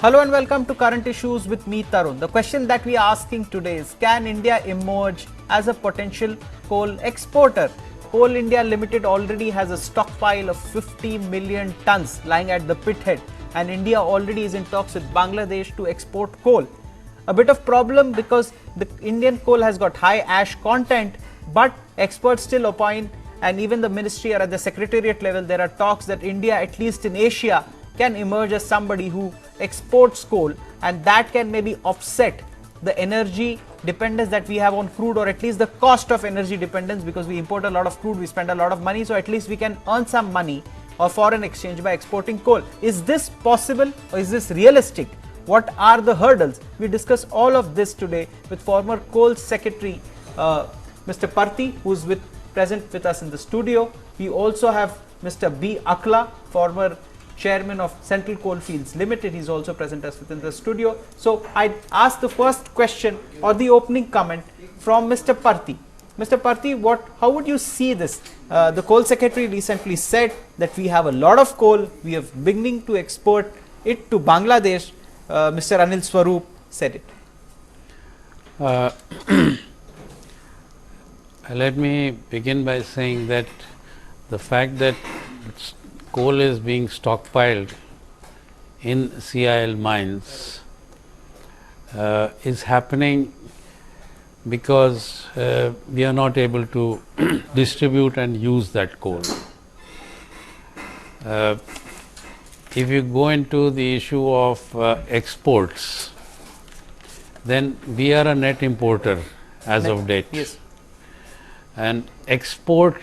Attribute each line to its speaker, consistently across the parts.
Speaker 1: Hello and welcome to Current Issues with me, Tarun. The question that we are asking today is, can India emerge as a potential coal exporter? Coal India Limited already has a stockpile of 50 million tons lying at the pit head, and India already is in talks with Bangladesh to export coal. A bit of problem because the Indian coal has got high ash content, but experts still opine, and even the ministry or at the secretariat level, there are talks that India, at least in Asia, can emerge as somebody who exports coal, and that can maybe offset the energy dependence that we have on crude, or at least the cost of energy dependence, because we import a lot of crude, we spend a lot of money, so at least we can earn some money or foreign exchange by exporting coal. Is this possible or is this realistic? What are the hurdles? We discuss all of this today with former coal secretary Mr. Parthi, who is present with us in the studio. We also have Mr. B. Akla, former chairman of Central Coalfields Limited. He is also present as within the studio. So I ask the first question or the opening comment from Mr. Parthi. Mr. Parthi, how would you see this? The coal secretary recently said that we have a lot of coal. We are beginning to export it to Bangladesh. Mr. Anil Swarup said it.
Speaker 2: Let me begin by saying that the fact that coal is being stockpiled in CIL mines is happening because we are not able to distribute and use that coal. If you go into the issue of exports, then we are a net importer as of date.
Speaker 1: Yes.
Speaker 2: And export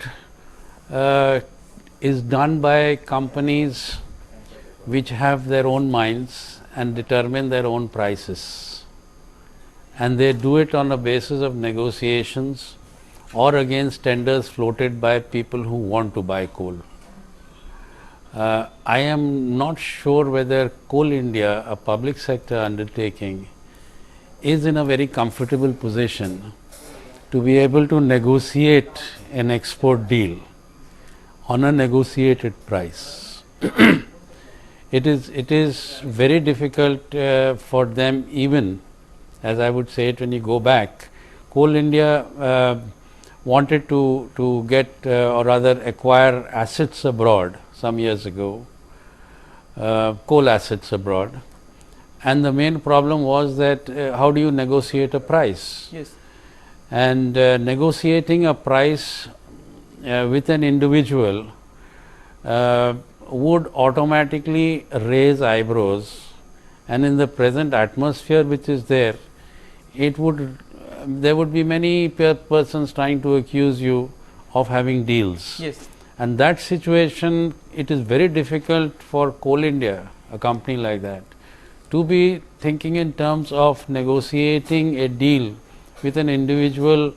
Speaker 2: is done by companies which have their own mines and determine their own prices, and they do it on a basis of negotiations or against tenders floated by people who want to buy coal. I am not sure whether Coal India, a public sector undertaking, is in a very comfortable position to be able to negotiate an export deal on a negotiated price. It is very difficult for them, even as I would say it when you go back. Coal India wanted to get or rather acquire assets abroad some years ago, coal assets abroad, and the main problem was that how do you negotiate a price?
Speaker 1: Yes.
Speaker 2: And negotiating a price with an individual would automatically raise eyebrows, and in the present atmosphere which is there, there would be many persons trying to accuse you of having deals.
Speaker 1: Yes.
Speaker 2: And that situation, it is very difficult for Coal India, a company like that, to be thinking in terms of negotiating a deal with an individual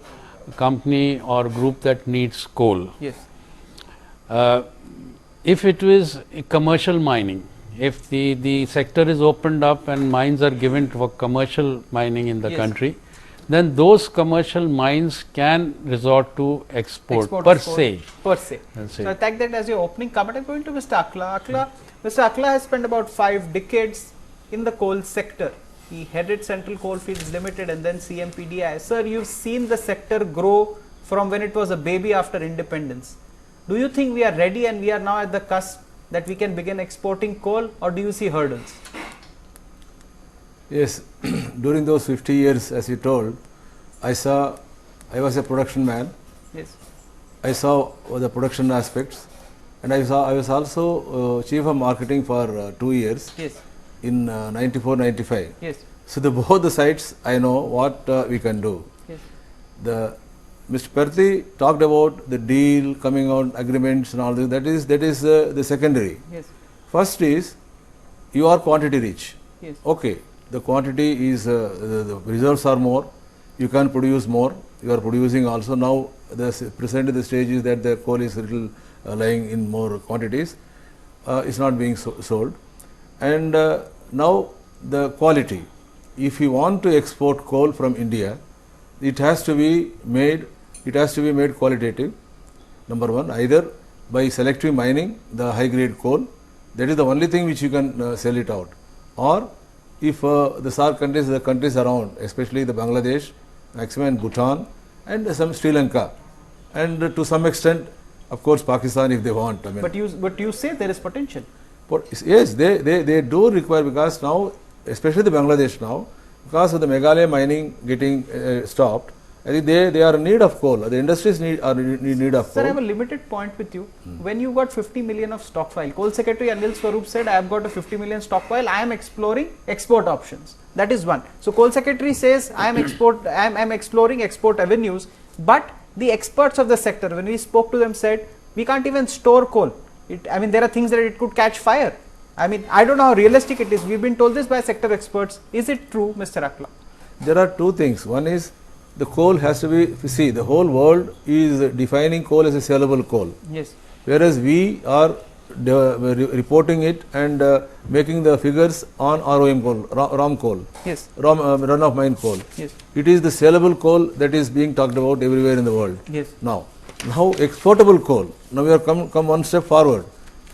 Speaker 2: company or group that needs coal.
Speaker 1: Yes.
Speaker 2: If it is commercial mining, if the sector is opened up and mines are given for commercial mining in the
Speaker 1: Yes.
Speaker 2: country, then those commercial mines can resort to export per se.
Speaker 1: So I take that as your opening comment. I'm going to Mr. Akla. Mr. Akla has spent about 5 decades in the coal sector. He headed Central Coalfields Limited and then CMPDI. Sir, you've seen the sector grow from when it was a baby after independence. Do you think we are ready and we are now at the cusp that we can begin exporting coal, or do you see hurdles?
Speaker 3: Yes, during those 50 years, as you told, I was a production man.
Speaker 1: Yes.
Speaker 3: I saw the production aspects, and I was also chief of marketing for 2 years.
Speaker 1: Yes.
Speaker 3: In 94-95.
Speaker 1: Yes.
Speaker 3: So both the sides I know what we can do.
Speaker 1: Yes.
Speaker 3: Mr. Parthi talked about the deal coming out, agreements and all this. That is the secondary.
Speaker 1: Yes.
Speaker 3: First is you are quantity rich.
Speaker 1: Yes.
Speaker 3: Okay, the quantity is the reserves are more. You can produce more. You are producing also now. Present the stage is that the coal is little lying in more quantities. It's not being sold. And now the quality, if you want to export coal from India, it has to be made qualitative, number one, either by selective mining the high grade coal, that is the only thing which you can sell it out, or if the SAARC countries, the countries around, especially the Bangladesh, maximum and Bhutan, and some Sri Lanka, and to some extent, of course, Pakistan if they want. I mean,
Speaker 1: but you say there is potential.
Speaker 3: but yes, they do require, because now, especially the Bangladesh now, because of the Meghalaya mining getting stopped, I think they are in need of coal. The industries are in need of
Speaker 1: Sir, I
Speaker 3: coal.
Speaker 1: have a limited point with you. When you got 50 million of stockpile, Coal Secretary Anil Swarup said, I have got a 50 million stockpile, I am exploring export options. That is one. So Coal Secretary says, I am exploring export avenues, but the experts of the sector, when we spoke to them, said, we can't even store coal. I mean, there are things that it could catch fire. I mean, I don't know how realistic it is. We've been told this by sector experts. Is it true, Mr. Akla?
Speaker 3: There are two things. One is, the coal has to be, see, the whole world is defining coal as a sellable coal.
Speaker 1: Yes.
Speaker 3: Whereas we are reporting it and making the figures on ROM coal, ROM coal,
Speaker 1: Yes.
Speaker 3: run of mine coal.
Speaker 1: Yes.
Speaker 3: It is the sellable coal that is being talked about everywhere in the world.
Speaker 1: Yes.
Speaker 3: Now exportable coal. Now we have come one step forward.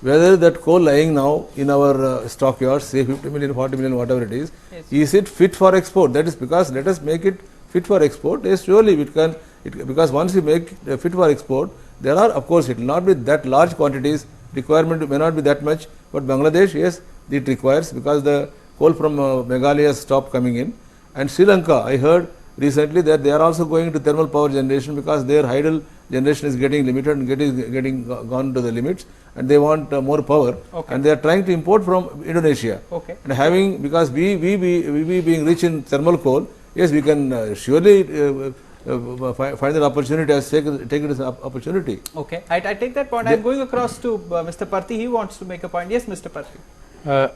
Speaker 3: Whether that coal lying now in our stockyards, say 50 million, 40 million, whatever it
Speaker 1: Yes.
Speaker 3: is it fit for export? That is because, let us make it fit for export. Yes, surely it can, because once you make it fit for export, there are, of course, it will not be that large quantities, requirement may not be that much, but Bangladesh, yes, it requires, because the coal from Meghalaya stopped coming in. And Sri Lanka, I heard recently that they are also going to thermal power generation, because their hydel generation is getting limited and getting gone to the limits, and they want more power.
Speaker 1: Okay.
Speaker 3: And they are trying to import from Indonesia.
Speaker 1: Okay.
Speaker 3: And having, because we being rich in thermal coal, yes, we can surely find that opportunity, as take it as an opportunity.
Speaker 1: Okay, I take that point. I am going across to Mr. Parthi. He wants to make a point. Yes, Mr. Parthi.
Speaker 2: A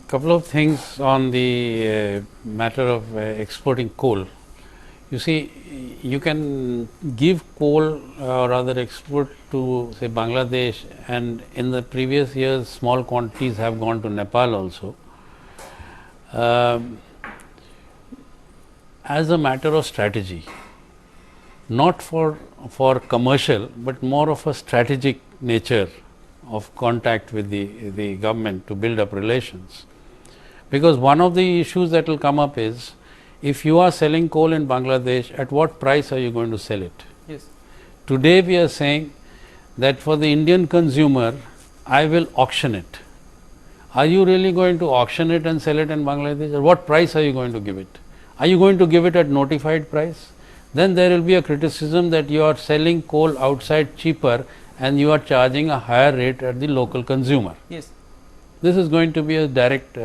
Speaker 2: couple of things on the matter of exporting coal. You see, you can give coal or rather export to say Bangladesh, and in the previous years small quantities have gone to Nepal also. As a matter of strategy, not for commercial, but more of a strategic nature of contact with the government to build up relations. Because one of the issues that will come up is, if you are selling coal in Bangladesh, at what price are you going to sell it?
Speaker 1: Yes.
Speaker 2: Today we are saying that for the Indian consumer, I will auction it. Are you really going to auction it and sell it in Bangladesh? Or what price are you going to give it? Are you going to give it at notified price? Then there will be a criticism that you are selling coal outside cheaper and you are charging a higher rate at the local consumer.
Speaker 1: Yes.
Speaker 2: This is going to be a direct.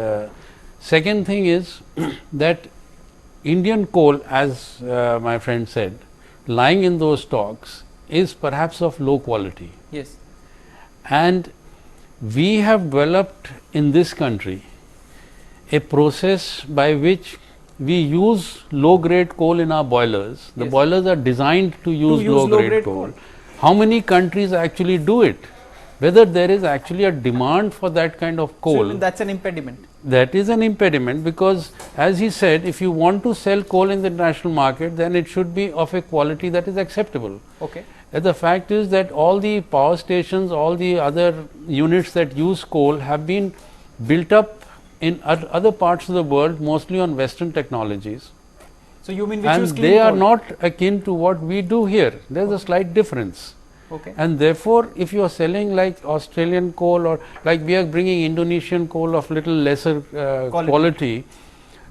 Speaker 2: Second thing is that Indian coal, as my friend said, lying in those stocks is perhaps of low quality.
Speaker 1: Yes.
Speaker 2: And we have developed in this country a process by which we use low grade coal in our boilers. The
Speaker 1: Yes.
Speaker 2: boilers are designed to use low grade coal. How many countries actually do it? Whether there is actually a demand for that kind of coal.
Speaker 1: So that's an impediment.
Speaker 2: That is an impediment, because as he said, if you want to sell coal in the international market, then it should be of a quality that is acceptable.
Speaker 1: Okay.
Speaker 2: And the fact is that all the power stations, all the other units that use coal have been built up in other parts of the world, mostly on Western technologies.
Speaker 1: So you mean which
Speaker 2: And
Speaker 1: use clean
Speaker 2: they are
Speaker 1: coal?
Speaker 2: not akin to what we do here. There is a slight difference.
Speaker 1: Okay.
Speaker 2: And therefore, if you are selling like Australian coal, or like we are bringing Indonesian coal of little lesser quality,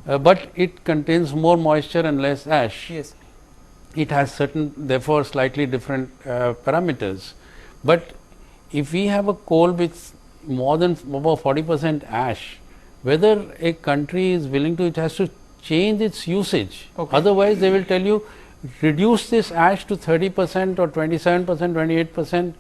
Speaker 2: but it contains more moisture and less ash.
Speaker 1: Yes.
Speaker 2: It has certain, therefore slightly different parameters. But if we have a coal with more than about 40% ash, whether a country is willing to, it has to change its usage.
Speaker 1: Okay.
Speaker 2: Otherwise, they will tell you, reduce this ash to 30% or 27%, 28%,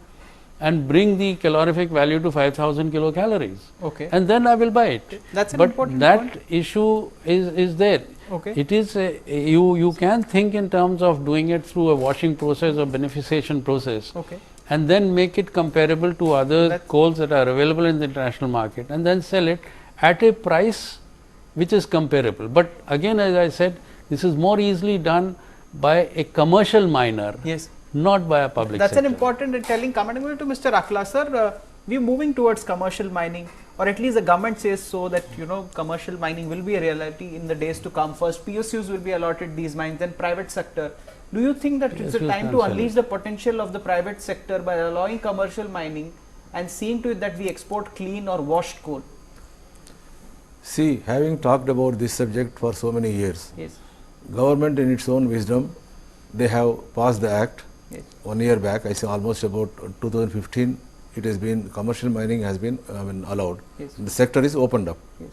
Speaker 2: and bring the calorific value to 5,000 kilocalories.
Speaker 1: Okay.
Speaker 2: And then I will buy it.
Speaker 1: That's an
Speaker 2: but
Speaker 1: important
Speaker 2: that
Speaker 1: point.
Speaker 2: issue is there.
Speaker 1: Okay.
Speaker 2: It is you can think in terms of doing it through a washing process or beneficiation process,
Speaker 1: Okay.
Speaker 2: and then make it comparable to other
Speaker 1: That's-
Speaker 2: coals that are available in the international market, and then sell it at a price which is comparable. But again, as I said, this is more easily done by a commercial miner,
Speaker 1: Yes.
Speaker 2: not by a public
Speaker 1: That's
Speaker 2: sector.
Speaker 1: an important and telling comment. I'm going to Mr. Akla, sir. We're moving towards commercial mining. or at least the government says so, that commercial mining will be a reality in the days to come. First PSUs will be allotted these mines, then private sector. Do you think that it's a
Speaker 2: PSUs
Speaker 1: time
Speaker 2: can
Speaker 1: to
Speaker 2: sell
Speaker 1: unleash
Speaker 2: it.
Speaker 1: the potential of the private sector by allowing commercial mining and seeing to it that we export clean or washed coal?
Speaker 3: See, having talked about this subject for so many years,
Speaker 1: Yes.
Speaker 3: government in its own wisdom, they have passed the act.
Speaker 1: Yes.
Speaker 3: 1 year back, I say almost about 2015, it has been, commercial mining has been allowed.
Speaker 1: Yes.
Speaker 3: The sector is opened up.
Speaker 1: Yes.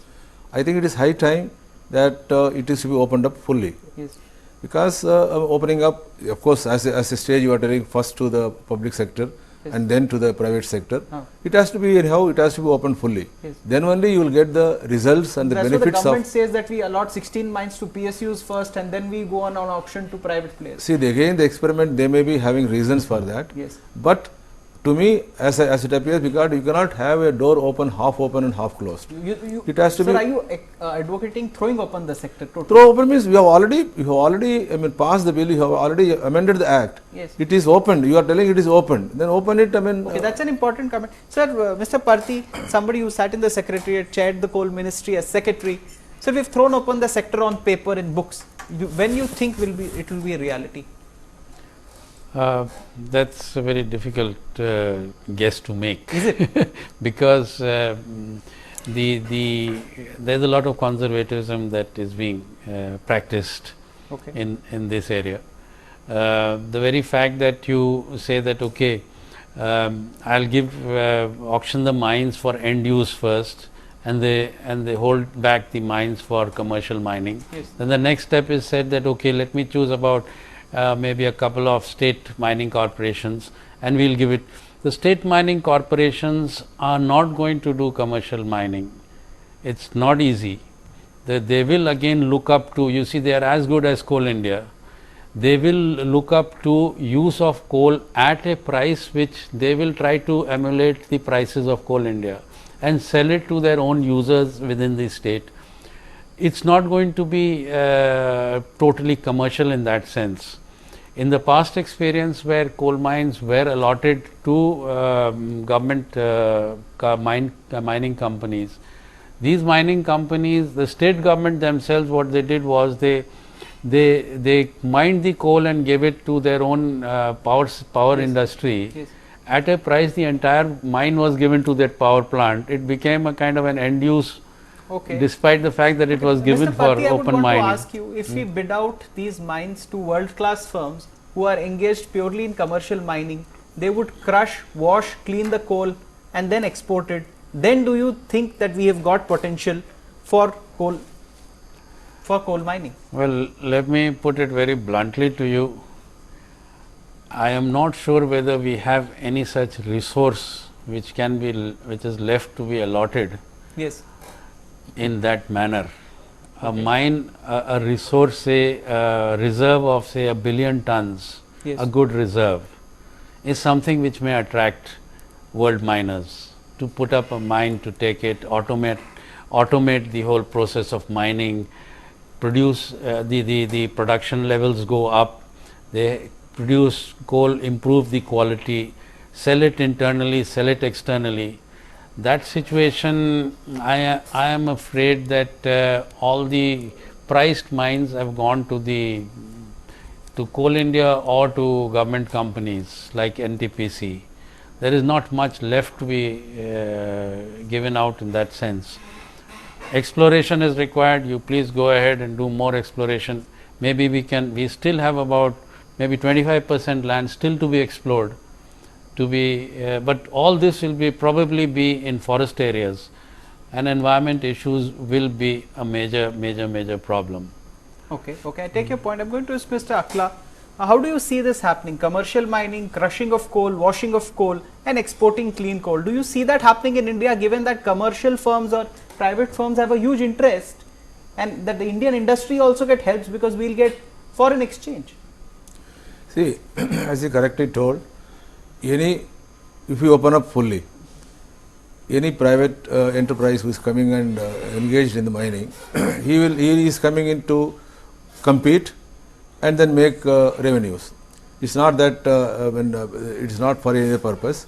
Speaker 3: I think it is high time that it is to be opened up fully.
Speaker 1: Yes.
Speaker 3: Because opening up, of course, as a stage you are telling first to the public sector,
Speaker 1: Yes.
Speaker 3: and then to the private sector.
Speaker 1: Ah.
Speaker 3: It has to be anyhow, it has to be opened fully.
Speaker 1: Yes.
Speaker 3: Then only you will get the results and the
Speaker 1: That's what the
Speaker 3: benefits
Speaker 1: government
Speaker 3: of.
Speaker 1: says, that we allot 16 mines to PSUs first and then we go on auction to private players.
Speaker 3: See, again the experiment, they may be having reasons for that.
Speaker 1: Yes.
Speaker 3: But to me, as it appears, because you cannot have a door open and half closed. It has to
Speaker 1: sir,
Speaker 3: be.
Speaker 1: are you advocating throwing open the sector totally?
Speaker 3: Throw open means you have already passed the bill, you have already amended the act.
Speaker 1: Yes.
Speaker 3: It is opened, you are telling it is opened, then open it,
Speaker 1: Okay, that's an important comment. Sir, Mr. Parthi, somebody who sat in the secretariat, chaired the coal ministry as secretary. Sir, we've thrown open the sector on paper in books. When you think it will be a reality?
Speaker 2: That's a very difficult guess to make.
Speaker 1: Is it?
Speaker 2: Because there's a lot of conservatism that is being practiced
Speaker 1: Okay.
Speaker 2: in this area. The very fact that you say that, okay, I'll auction the mines for end use first, and they hold back the mines for commercial mining.
Speaker 1: Yes.
Speaker 2: Then the next step is said that, okay, let me choose about maybe a couple of state mining corporations, and we'll give it. The state mining corporations are not going to do commercial mining. It's not easy. They will again look up to, you see, they are as good as Coal India. They will look up to use of coal at a price which they will try to emulate the prices of Coal India and sell it to their own users within the state. It's not going to be totally commercial in that sense. In the past experience where coal mines were allotted to government mining companies, these mining companies, the state government themselves, what they did was they mined the coal and gave it to their own power
Speaker 1: Yes.
Speaker 2: industry.
Speaker 1: Yes.
Speaker 2: At a price, the entire mine was given to that power plant. It became a kind of an end use,
Speaker 1: Okay.
Speaker 2: despite the fact that it was given
Speaker 1: Mr.
Speaker 2: for
Speaker 1: Parthi, I would
Speaker 2: open
Speaker 1: want
Speaker 2: mining.
Speaker 1: to ask you, if we bid out these mines to world-class firms who are engaged purely in commercial mining, they would crush, wash, clean the coal and then export it. Then do you think that we have got potential for coal mining?
Speaker 2: Well, let me put it very bluntly to you. I am not sure whether we have any such resource which is left to be allotted
Speaker 1: Yes.
Speaker 2: in that manner. A mine, a resource, say a reserve of say 1 billion tons,
Speaker 1: Yes.
Speaker 2: a good reserve, is something which may attract world miners to put up a mine, to take it, automate the whole process of mining, produce the production levels go up, they produce coal, improve the quality, sell it internally, sell it externally. That situation, I am afraid that all the priced mines have gone to Coal India or to government companies like NTPC. There is not much left to be given out in that sense. Exploration is required. You please go ahead and do more exploration. Maybe we still have about maybe 25% land still to be explored. But all this will probably be in forest areas, and environment issues will be a major problem.
Speaker 1: Okay, I take your point. I'm going to ask Mr. Akla, how do you see this happening? Commercial mining, crushing of coal, washing of coal and exporting clean coal. Do you see that happening in India, given that commercial firms or private firms have a huge interest, and that the Indian industry also helps because we'll get foreign exchange?
Speaker 3: See, as you correctly told, if you open up fully, any private enterprise who is coming and engaged in the mining, he is coming in to compete and then make revenues. It's not that it is not for any other purpose.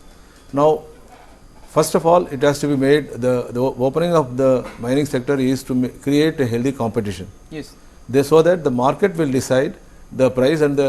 Speaker 3: Now, First of all, it has to be made, the opening of the mining sector is to create a healthy competition.
Speaker 1: Yes.
Speaker 3: So that the market will decide the price, and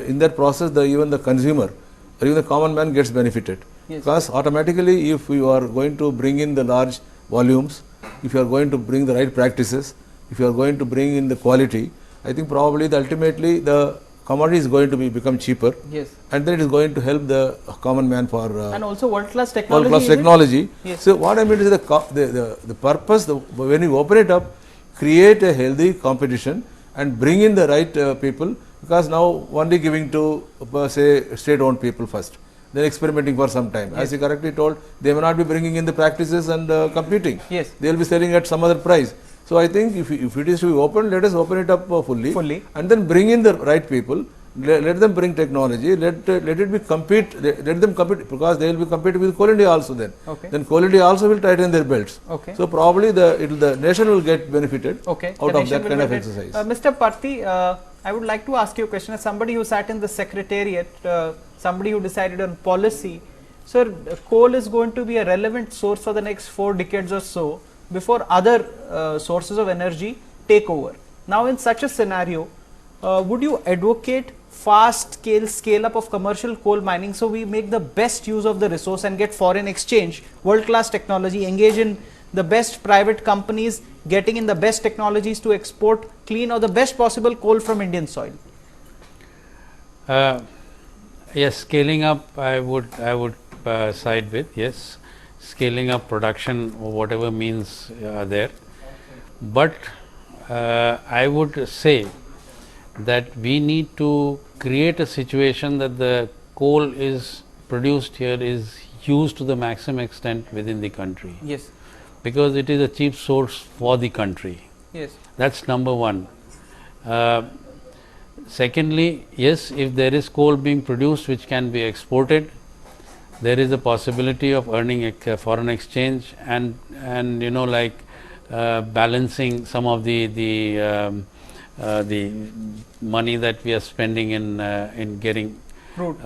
Speaker 3: in that process even the consumer or even the common man gets benefited.
Speaker 1: Yes.
Speaker 3: Because automatically, if you are going to bring in the large volumes, if you are going to bring the right practices, if you are going to bring in the quality, I think probably ultimately the commodity is going to become cheaper.
Speaker 1: Yes.
Speaker 3: And then it is going to help the common man for
Speaker 1: and also world class technology.
Speaker 3: world class technology.
Speaker 1: Yes.
Speaker 3: So what I mean is the purpose, when you open it up, create a healthy competition and bring in the right people, because now only giving to say state owned people first, then experimenting for some time.
Speaker 1: Yes.
Speaker 3: As you correctly told, they may not be bringing in the practices and competing.
Speaker 1: Yes.
Speaker 3: They will be selling at some other price. So I think if it is to be open, let us open it up fully, and then bring in the right people. Let them bring technology. Let it be compete. Let them compete, because they will be competing with Coal India also.
Speaker 1: Okay.
Speaker 3: Then Coal India also will tighten their belts.
Speaker 1: Okay.
Speaker 3: So probably the nation will get benefited out of that kind of exercise.
Speaker 1: Mr. Parthi, I would like to ask you a question. As somebody who sat in the secretariat, somebody who decided on policy, sir, coal is going to be a relevant source for the next 4 decades or so before other sources of energy take over. Now, in such a scenario, would you advocate fast scale up of commercial coal mining, so we make the best use of the resource and get foreign exchange, world class technology, engage in the best private companies getting in the best technologies to export clean or the best possible coal from Indian soil?
Speaker 2: Yes, scaling up I would side with, yes, scaling up production or whatever means are there, but I would say that we need to create a situation that the coal is produced here is used to the maximum extent within the country.
Speaker 1: Yes.
Speaker 2: Because it is a cheap source for the country.
Speaker 1: Yes.
Speaker 2: That's number one. Secondly, yes, if there is coal being produced which can be exported, there is a possibility of earning a foreign exchange and balancing some of the money that we are spending in getting
Speaker 1: crude.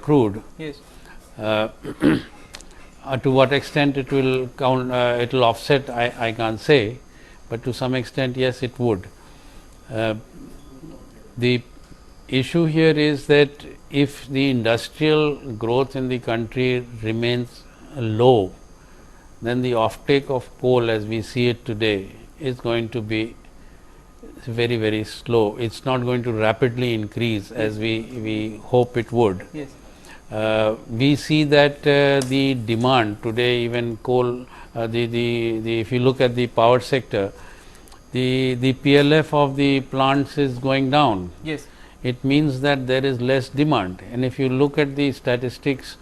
Speaker 2: crude.
Speaker 1: Yes.
Speaker 2: To what extent it will it will offset, I can't say, but to some extent, yes, it would. The issue here is that if the industrial growth in the country remains low, then the offtake of coal as we see it today is going to be very, very slow. It's not going to rapidly increase as we hope it would.
Speaker 1: Yes.
Speaker 2: We see that the demand today, even coal, if you look at the power sector, the PLF of the plants is going down.
Speaker 1: Yes.
Speaker 2: It means that there is less demand. And if you look at the statistics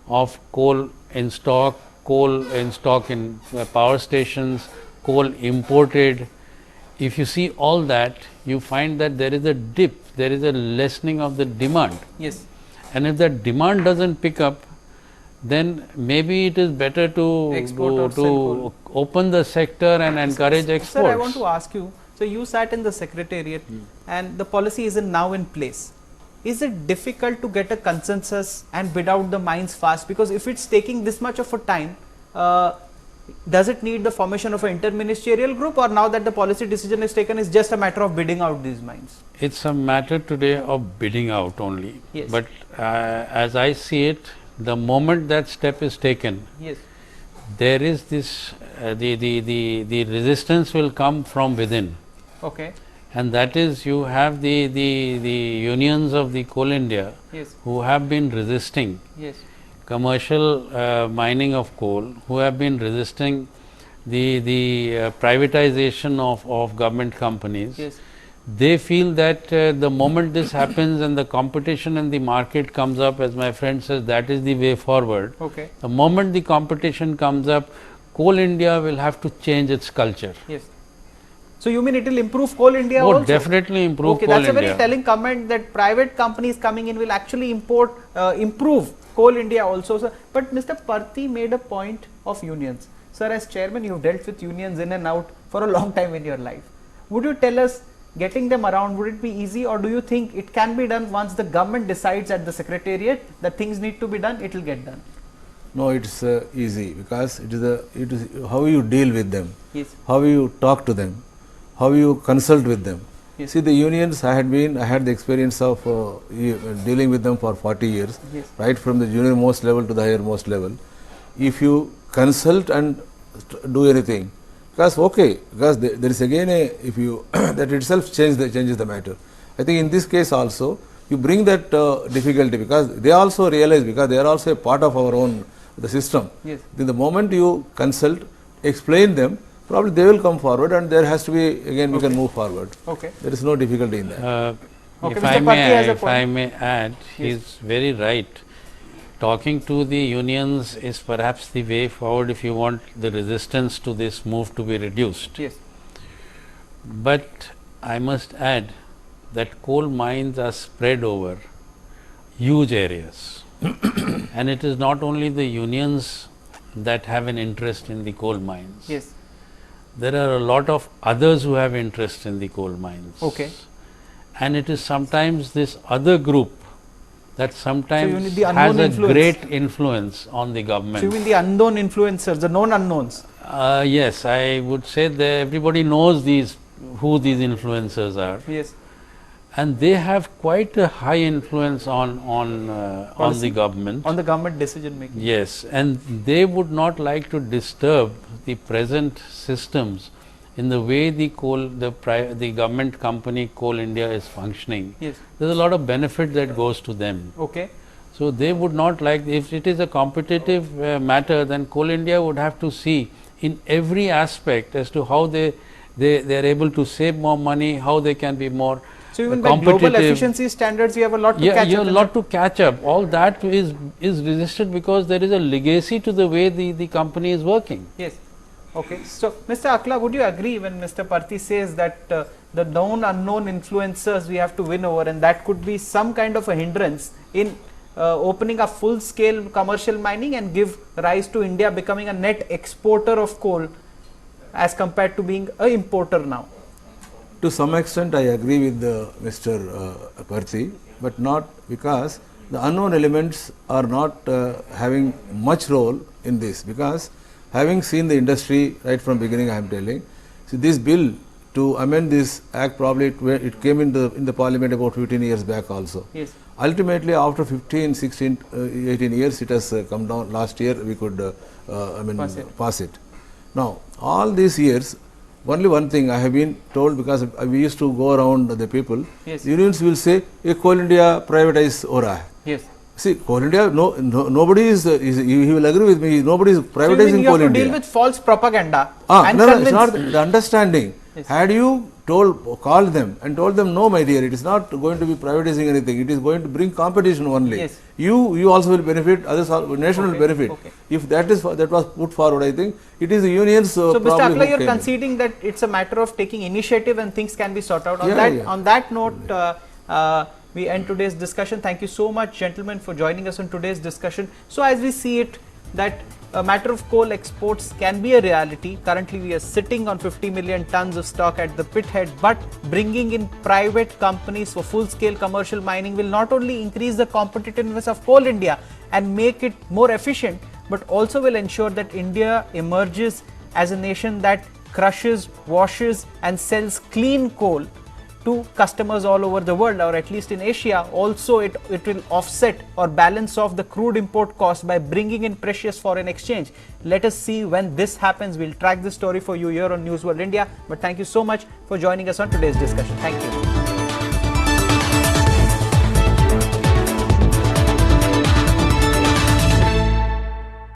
Speaker 2: of coal in stock in power stations, coal imported, if you see all that, you find that there is a dip, there is a lessening of the demand.
Speaker 1: Yes.
Speaker 2: And if that demand doesn't pick up, then maybe it is better to open the sector and encourage exports.
Speaker 1: Sir, I want to ask you, so you sat in the secretariat and the policy is now in place. Is it difficult to get a consensus and bid out the mines fast? Because if it's taking this much of a time, does it need the formation of an interministerial group, or now that the policy decision is taken, is just a matter of bidding out these mines?
Speaker 2: It's a matter today of bidding out only.
Speaker 1: Yes.
Speaker 2: But as I see it, the moment that step is taken,
Speaker 1: yes,
Speaker 2: there is this the resistance will come from within.
Speaker 1: Okay.
Speaker 2: And that is, you have the unions of the Coal India,
Speaker 1: yes,
Speaker 2: who have been resisting
Speaker 1: yes,
Speaker 2: commercial mining of coal, who have been resisting the privatization of government companies.
Speaker 1: yes,
Speaker 2: They feel that the moment this happens and the competition in the market comes up, as my friend says, that is the way forward.
Speaker 1: okay,
Speaker 2: The moment the competition comes up, Coal India will have to change its culture.
Speaker 1: yes. So you mean it will improve Coal India
Speaker 2: Oh,
Speaker 1: also?
Speaker 2: definitely improve
Speaker 1: Okay,
Speaker 2: Coal
Speaker 1: that's
Speaker 2: India.
Speaker 1: a very telling comment that private companies coming in will actually improve Coal India also. So, but Mr. Parthi made a point of unions. Sir, as chairman, you've dealt with unions in and out for a long time in your life. Would you tell us, getting them around, would it be easy, or do you think it can be done once the government decides at the secretariat that things need to be done, it will get done?
Speaker 3: No, it's easy, because it is how you deal with them,
Speaker 1: Yes.
Speaker 3: how you talk to them, how you consult with them.
Speaker 1: Yes.
Speaker 3: See, the unions, I had the experience of dealing with them for 40 years,
Speaker 1: Yes.
Speaker 3: right from the junior most level to the higher most level. If you consult and do anything, because there is again if you that itself changes the matter. I think in this case also you bring that difficulty, because they also realize, because they are also a part of our own the system.
Speaker 1: Yes.
Speaker 3: The moment you consult, explain them, probably they will come forward, and there has to be, again we can move forward.
Speaker 1: Okay.
Speaker 3: There is no difficulty in that.
Speaker 1: Okay,
Speaker 2: If
Speaker 1: Mr.
Speaker 2: I
Speaker 1: Patti has a
Speaker 2: if I may add, he
Speaker 1: Yes.
Speaker 2: is very right. Talking to the unions is perhaps the way forward if you want the resistance to this move to be reduced.
Speaker 1: Yes.
Speaker 2: But I must add that coal mines are spread over huge areas. And it is not only the unions that have an interest in the coal mines.
Speaker 1: Yes.
Speaker 2: There are a lot of others who have interest in the coal mines.
Speaker 1: Okay.
Speaker 2: And it is sometimes this other group that sometimes
Speaker 1: need the
Speaker 2: has
Speaker 1: unknown
Speaker 2: a
Speaker 1: influence.
Speaker 2: great influence on the
Speaker 1: So you
Speaker 2: government.
Speaker 1: mean the unknown influencers, the known unknowns?
Speaker 2: Yes, I would say that everybody knows who these influencers are,
Speaker 1: Yes.
Speaker 2: and they have quite a high influence on
Speaker 1: Policy?
Speaker 2: the government.
Speaker 1: On the government decision making.
Speaker 2: Yes, and they would not like to disturb the present systems in the way the government company Coal India is functioning.
Speaker 1: Yes.
Speaker 2: There's a lot of benefit that goes to them.
Speaker 1: Okay.
Speaker 2: So they would not like, if it is a competitive matter, then Coal India would have to see in every aspect as to how they are able to save more money, how they can be more
Speaker 1: So even by global efficiency standards, you have a lot to catch
Speaker 2: you
Speaker 1: up.
Speaker 2: have a lot to catch up. All that is resisted because there is a legacy to the way the company is working.
Speaker 1: Yes. Okay. So, Mr. Akla, would you agree when Mr. Patti says that the known unknown influencers we have to win over, and that could be some kind of a hindrance in opening a full scale commercial mining and give rise to India becoming a net exporter of coal as compared to being a importer now?
Speaker 3: To some extent, I agree with Mr. Patti, but not, because the unknown elements are not having much role in this, because having seen the industry right from beginning, I am telling, see, this bill to amend this act, probably it came in the parliament about 15 years back also.
Speaker 1: Yes.
Speaker 3: Ultimately, after 15, 16, 18 years, it has come down. Last year, we could pass it. Now, all these years, only one thing I have been told, because we used to go around the people,
Speaker 1: Yes.
Speaker 3: unions will say, Coal India privatize ho raha hai.
Speaker 1: Yes.
Speaker 3: See, Coal India, nobody he will agree with me, nobody is
Speaker 1: So you
Speaker 3: privatizing
Speaker 1: mean you
Speaker 3: Coal
Speaker 1: have to
Speaker 3: India.
Speaker 1: deal with false propaganda and
Speaker 3: No,
Speaker 1: convince.
Speaker 3: it's not the understanding.
Speaker 1: Yes.
Speaker 3: Had you called them and told them, no, my dear, it is not going to be privatizing anything, it is going to bring competition only.
Speaker 1: Yes.
Speaker 3: You also will benefit, others, nation will benefit.
Speaker 1: Okay.
Speaker 3: If that was put forward, I think it is the unions.
Speaker 1: So, Mr.
Speaker 3: problem
Speaker 1: Akla,
Speaker 3: who
Speaker 1: you are
Speaker 3: came in.
Speaker 1: conceding that it's a matter of taking initiative and things can be sorted out.
Speaker 3: Yeah.
Speaker 1: On that note, we end today's discussion. Thank you so much, gentlemen, for joining us on today's discussion. So, as we see it, that a matter of coal exports can be a reality. Currently, we are sitting on 50 million tons of stock at the pit head, but bringing in private companies for full-scale commercial mining will not only increase the competitiveness of Coal India and make it more efficient, but also will ensure that India emerges as a nation that crushes, washes and sells clean coal to customers all over the world, or at least in Asia. Also, it will offset or balance off the crude import cost by bringing in precious foreign exchange. Let us see when this happens. We'll track this story for you here on News World India. But thank you so much for joining us on today's discussion. Thank you.